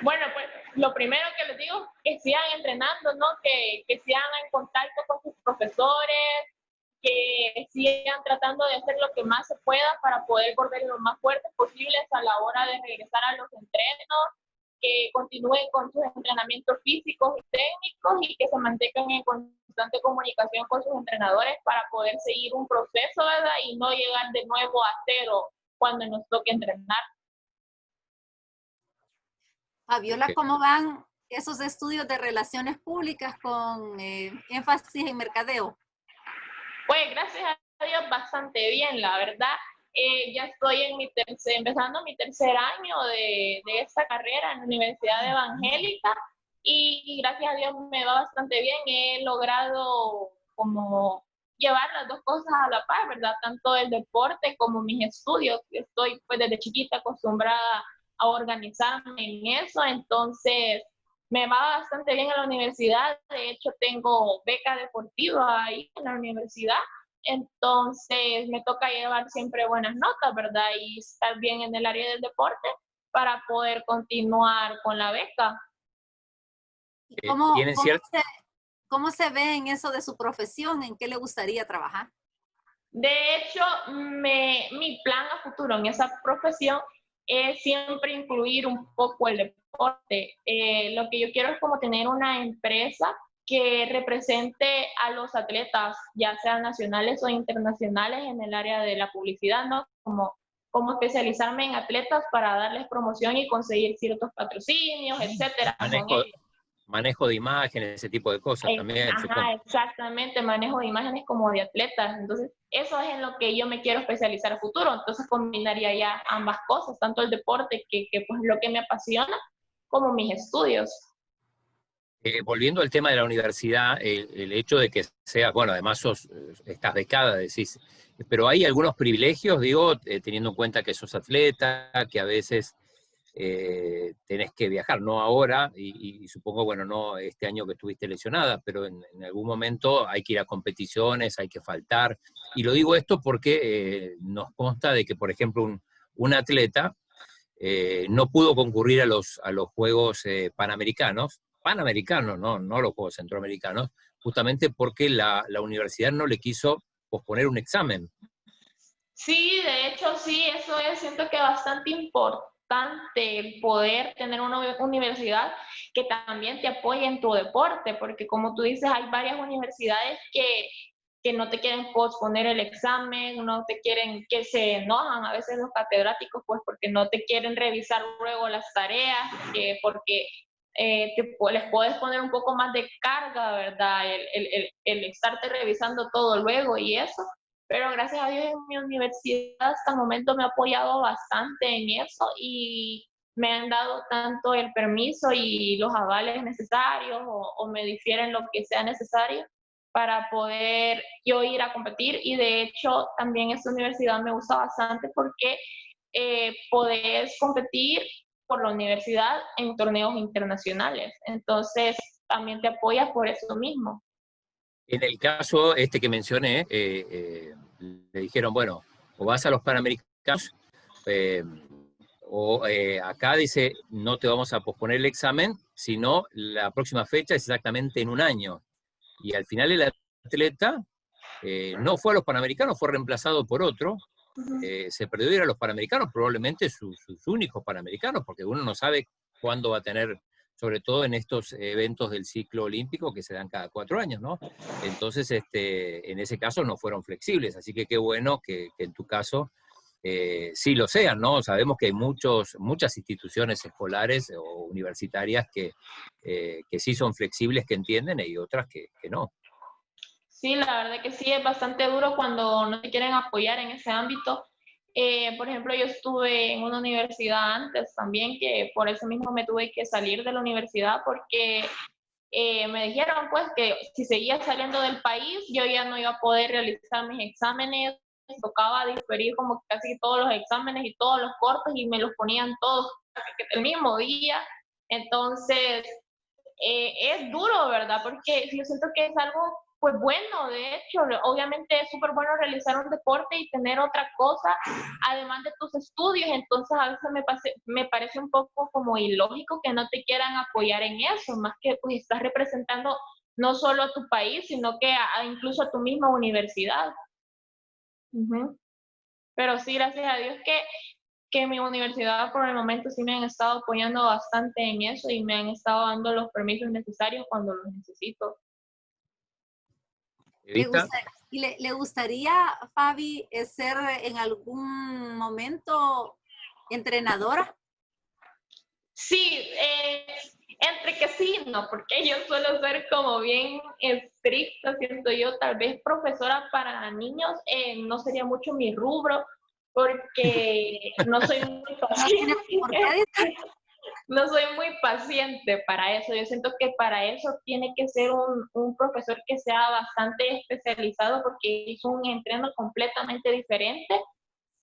Bueno, pues lo primero que les digo es que sigan entrenando, ¿no? Que sigan en contacto con sus profesores, que sigan tratando de hacer lo que más se pueda para poder volver lo más fuertes posibles a la hora de regresar a los entrenos, que continúen con sus entrenamientos físicos y técnicos y que se mantengan en constante comunicación con sus entrenadores para poder seguir un proceso, ¿verdad? Y no llegar de nuevo a cero cuando nos toque entrenar. Fabiola, ¿cómo van esos estudios de relaciones públicas con énfasis en mercadeo? Pues gracias a Dios bastante bien, la verdad. Ya estoy empezando mi tercer año de esta carrera en la Universidad Evangélica y gracias a Dios me va bastante bien. He logrado como llevar las dos cosas a la par, ¿verdad? Tanto el deporte como mis estudios. Estoy pues desde chiquita acostumbrada a organizarme en eso, entonces me va bastante bien en la universidad. De hecho, tengo beca deportiva ahí en la universidad. Entonces, me toca llevar siempre buenas notas, ¿verdad? Y estar bien en el área del deporte para poder continuar con la beca. ¿Cómo se ve en eso de su profesión? ¿En qué le gustaría trabajar? De hecho, mi plan a futuro en esa profesión es siempre incluir un poco el deporte. Lo que yo quiero es como tener una empresa que represente a los atletas, ya sean nacionales o internacionales, en el área de la publicidad, ¿no? Como especializarme en atletas para darles promoción y conseguir ciertos patrocinios, etcétera, con Manejo, ellos. manejo de imágenes, ese tipo de cosas también, Ajá, supongo. exactamente, manejo de imágenes como de atletas. Entonces, eso es en lo que yo me quiero especializar a futuro. Entonces, combinaría ya ambas cosas, tanto el deporte, que pues es lo que me apasiona, como mis estudios. Volviendo al tema de la universidad, el hecho de que sea, bueno, además estás becada, decís, pero hay algunos privilegios, digo, teniendo en cuenta que sos atleta, que a veces tenés que viajar, no ahora, y supongo, bueno, no este año que estuviste lesionada, pero en algún momento hay que ir a competiciones, hay que faltar. Y lo digo esto porque nos consta de que, por ejemplo, un atleta no pudo concurrir a los Juegos Panamericanos, no los Juegos Centroamericanos, justamente porque la universidad no le quiso posponer un examen. Sí, de hecho, sí, eso es, siento que bastante importante el poder tener una universidad que también te apoye en tu deporte, porque como tú dices, hay varias universidades que no te quieren posponer el examen, no te quieren, que se enojan a veces los catedráticos, pues porque no te quieren revisar luego las tareas, porque les puedes poner un poco más de carga, ¿verdad? El estarte revisando todo luego y eso. Pero gracias a Dios en mi universidad hasta el momento me ha apoyado bastante en eso y me han dado tanto el permiso y los avales necesarios o me difieren lo que sea necesario para poder yo ir a competir. Y de hecho también esta universidad me gusta bastante porque podés competir por la universidad en torneos internacionales. Entonces también te apoyas por eso mismo. En el caso este que mencioné, le dijeron, bueno, o vas a los Panamericanos, eh, acá dice, no te vamos a posponer el examen, sino la próxima fecha es exactamente en un año. Y al final el atleta no fue a los Panamericanos, fue reemplazado por otro, se perdió ir a los Panamericanos, probablemente sus únicos Panamericanos, porque uno no sabe cuándo va a tener, sobre todo en estos eventos del ciclo olímpico que se dan cada 4 años, ¿no? Entonces, en ese caso no fueron flexibles, así que qué bueno que en tu caso sí lo sean, ¿no? Sabemos que hay muchas instituciones escolares o universitarias que sí son flexibles, que entienden, y otras que no. Sí, la verdad que sí, es bastante duro cuando no te quieren apoyar en ese ámbito. Por ejemplo, yo estuve en una universidad antes también, que por eso mismo me tuve que salir de la universidad porque me dijeron pues que si seguía saliendo del país, yo ya no iba a poder realizar mis exámenes, me tocaba diferir como casi todos los exámenes y todos los cortes y me los ponían todos casi que el mismo día. Entonces, es duro, ¿verdad? Porque yo siento que es algo, pues bueno, de hecho, obviamente es súper bueno realizar un deporte y tener otra cosa, además de tus estudios, entonces a veces me parece un poco como ilógico que no te quieran apoyar en eso, más que pues estás representando no solo a tu país, sino que incluso a tu misma universidad. Uh-huh. Pero sí, gracias a Dios que mi universidad por el momento sí me han estado apoyando bastante en eso y me han estado dando los permisos necesarios cuando los necesito. ¿Le, ¿Evita? gusta, le gustaría, Fabi, ser en algún momento entrenadora? Sí, entre que sí, no, porque yo suelo ser como bien estricta, siento yo, tal vez profesora para niños no sería mucho mi rubro, porque no soy muy No tiene paciente. por qué decir. No soy muy paciente para eso. Yo siento que para eso tiene que ser un profesor que sea bastante especializado porque es un entreno completamente diferente.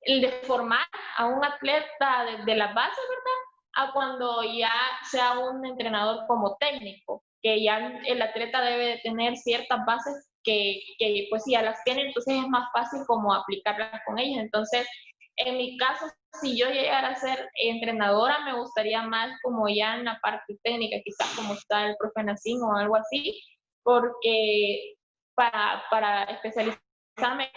El de formar a un atleta de la base, ¿verdad? A cuando ya sea un entrenador como técnico, que ya el atleta debe de tener ciertas bases que pues si ya las tiene, entonces es más fácil como aplicarlas con ellos. Entonces, en mi caso, si yo llegara a ser entrenadora, me gustaría más como ya en la parte técnica, quizás como está el profe Nacín o algo así, porque para especializarme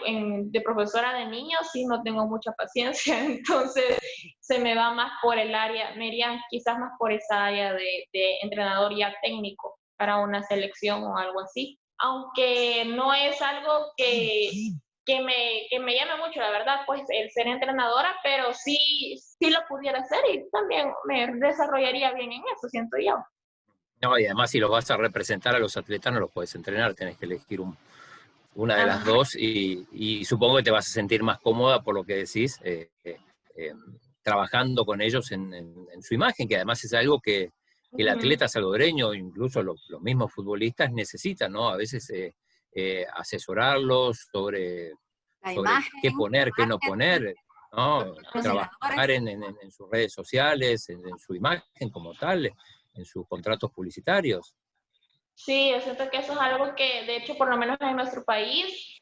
de profesora de niños sí no tengo mucha paciencia, entonces se me va más por el área, me irían quizás más por esa área de entrenador ya técnico para una selección o algo así, aunque no es algo que me llame mucho, la verdad, pues el ser entrenadora, pero sí lo pudiera hacer y también me desarrollaría bien en eso, siento yo. No, y además si los vas a representar a los atletas no los puedes entrenar, tenés que elegir una de las dos y supongo que te vas a sentir más cómoda por lo que decís, trabajando con ellos en su imagen, que además es algo que el atleta salvadoreño, incluso los mismos futbolistas necesitan, ¿no? A veces asesorarlos sobre imagen, qué poner, qué no poner, ¿no? Trabajar en sus redes sociales, en su imagen como tal, en sus contratos publicitarios. Sí, yo siento que eso es algo que, de hecho, por lo menos en nuestro país,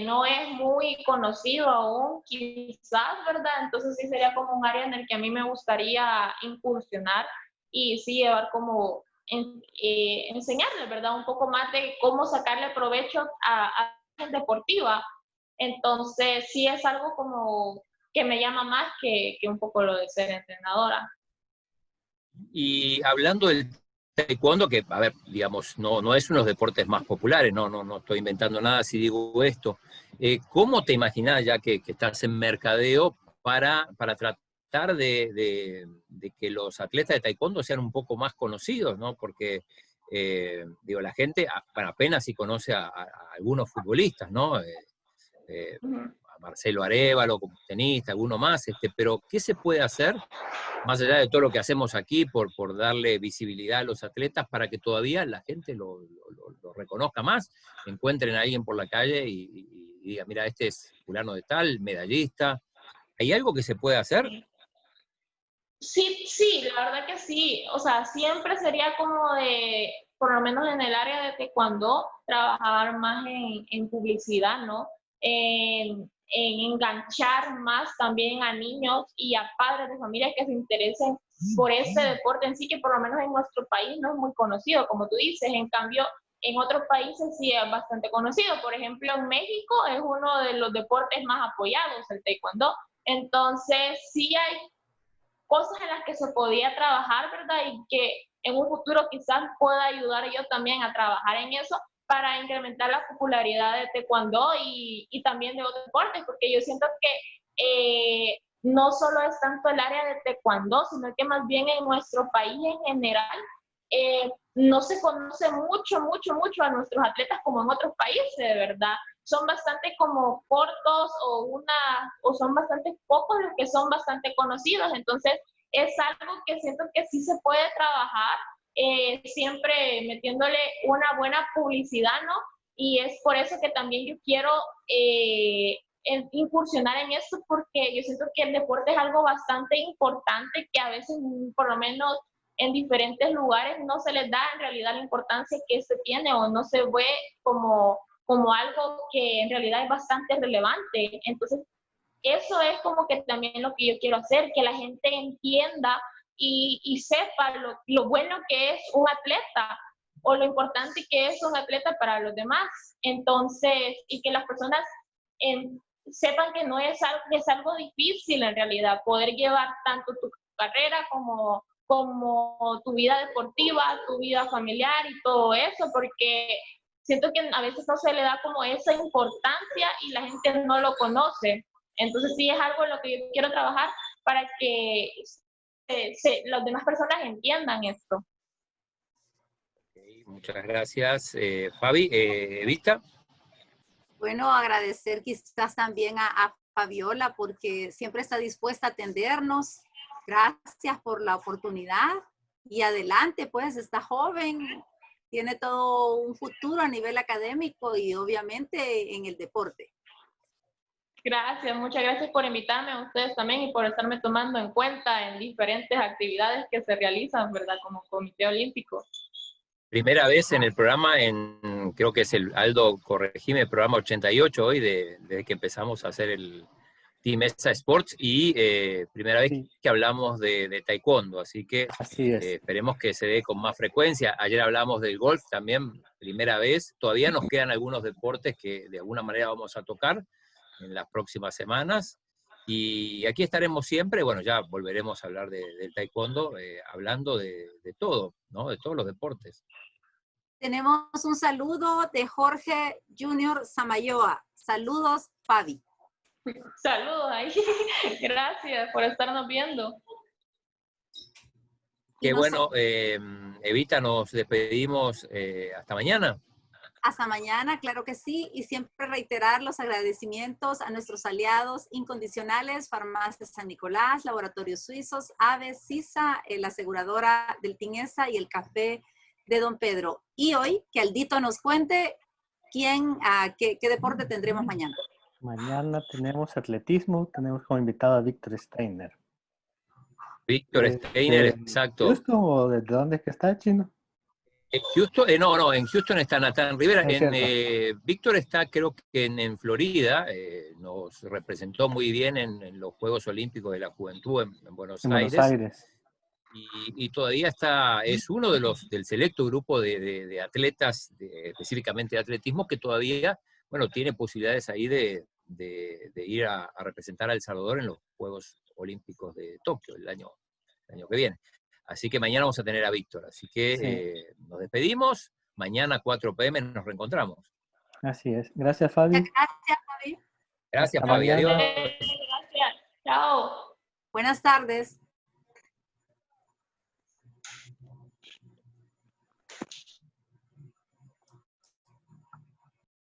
no es muy conocido aún, quizás, ¿verdad? Entonces sí sería como un área en el que a mí me gustaría incursionar y sí llevar como, enseñarles, ¿verdad? Un poco más de cómo sacarle provecho a la deportiva. Entonces sí es algo como que me llama más que un poco lo de ser entrenadora. Y hablando del taekwondo, que, a ver, digamos, no es uno de los deportes más populares, no estoy inventando nada si digo esto. ¿Cómo te imaginás, ya que estás en mercadeo, para tratar de que los atletas de taekwondo sean un poco más conocidos, ¿no? Porque, digo, la gente apenas si conoce a algunos futbolistas, ¿no? A Marcelo Arévalo como tenista, alguno más, pero ¿qué se puede hacer más allá de todo lo que hacemos aquí por darle visibilidad a los atletas para que todavía la gente lo reconozca más, encuentren a alguien por la calle y diga, mira, este es fulano de tal, medallista? ¿Hay algo que se puede hacer? Sí, la verdad que sí. O sea, siempre sería como de, por lo menos en el área de taekwondo, trabajar más en publicidad, ¿no? En enganchar más también a niños y a padres de familia que se interesen por este deporte en sí, que por lo menos en nuestro país no es muy conocido, como tú dices. En cambio, en otros países sí es bastante conocido. Por ejemplo, en México es uno de los deportes más apoyados, el taekwondo. Entonces, sí hay cosas en las que se podía trabajar, ¿verdad? Y que en un futuro quizás pueda ayudar yo también a trabajar en eso para incrementar la popularidad de taekwondo y también de otros deportes, porque yo siento que no solo es tanto el área de taekwondo, sino que más bien en nuestro país en general no se conoce mucho a nuestros atletas como en otros países, de verdad. Son bastante como cortos o son bastante pocos los que son bastante conocidos. Entonces, es algo que siento que sí se puede trabajar, siempre metiéndole una buena publicidad, ¿no? Y es por eso que también yo quiero incursionar en esto, porque yo siento que el deporte es algo bastante importante que a veces, por lo menos en diferentes lugares, no se les da en realidad la importancia que se tiene o no se ve como algo que en realidad es bastante relevante. Entonces, eso es como que también lo que yo quiero hacer, que la gente entienda y sepa lo bueno que es un atleta o lo importante que es un atleta para los demás. Entonces, y que las personas sepan que no es algo, que es algo difícil en realidad, poder llevar tanto tu carrera como tu vida deportiva, tu vida familiar y todo eso, porque siento que a veces no se le da como esa importancia y la gente no lo conoce. Entonces sí es algo en lo que yo quiero trabajar para que las demás personas entiendan esto. Okay, muchas gracias, Fabi. Evita. Bueno, agradecer quizás también a Fabiola porque siempre está dispuesta a atendernos. Gracias por la oportunidad y adelante, pues está joven, tiene todo un futuro a nivel académico y obviamente en el deporte. Gracias, muchas gracias por invitarme a ustedes también y por estarme tomando en cuenta en diferentes actividades que se realizan, ¿verdad? Como Comité Olímpico. Primera vez en el programa, creo que es el Aldo, corregime, el programa 88 hoy, desde que empezamos a hacer el Team ESA Sports y primera vez Sí. que hablamos de taekwondo, así que Así es. esperemos que se dé con más frecuencia. Ayer hablamos del golf también, primera vez. Todavía nos quedan algunos deportes que de alguna manera vamos a tocar en las próximas semanas. Y aquí estaremos siempre, bueno, ya volveremos a hablar del taekwondo, hablando de todo, ¿no? De todos los deportes. Tenemos un saludo de Jorge Junior Samayoa. Saludos, Fabi. Saludos ahí. Gracias por estarnos viendo. Qué Y bueno, Evita, nos despedimos hasta mañana. Hasta mañana, claro que sí, y siempre reiterar los agradecimientos a nuestros aliados incondicionales, Farmacia San Nicolás, Laboratorios Suizos, AVE, CISA, la aseguradora del Tinesa y el café de Don Pedro. Y hoy, que Aldito nos cuente qué deporte tendremos mañana. Mañana tenemos atletismo, tenemos como invitado a Víctor Steiner. Víctor Steiner, exacto. ¿Houston o desde dónde es que está, Chino? En Houston, no, en Houston está Natán Rivera. Es Víctor está, creo que en Florida, nos representó muy bien en los Juegos Olímpicos de la Juventud en Buenos Aires. Y todavía es uno del selecto grupo de atletas, específicamente de atletismo, que todavía, bueno, tiene posibilidades ahí de ir a representar a El Salvador en los Juegos Olímpicos de Tokio el año que viene. Así que mañana vamos a tener a Víctor. Así que nos despedimos. Mañana 4 p.m. nos reencontramos. Así es. Gracias, Fabi. Gracias, Fabi. Gracias, Hasta Fabi. mañana. Adiós. Gracias. Chao. Buenas tardes.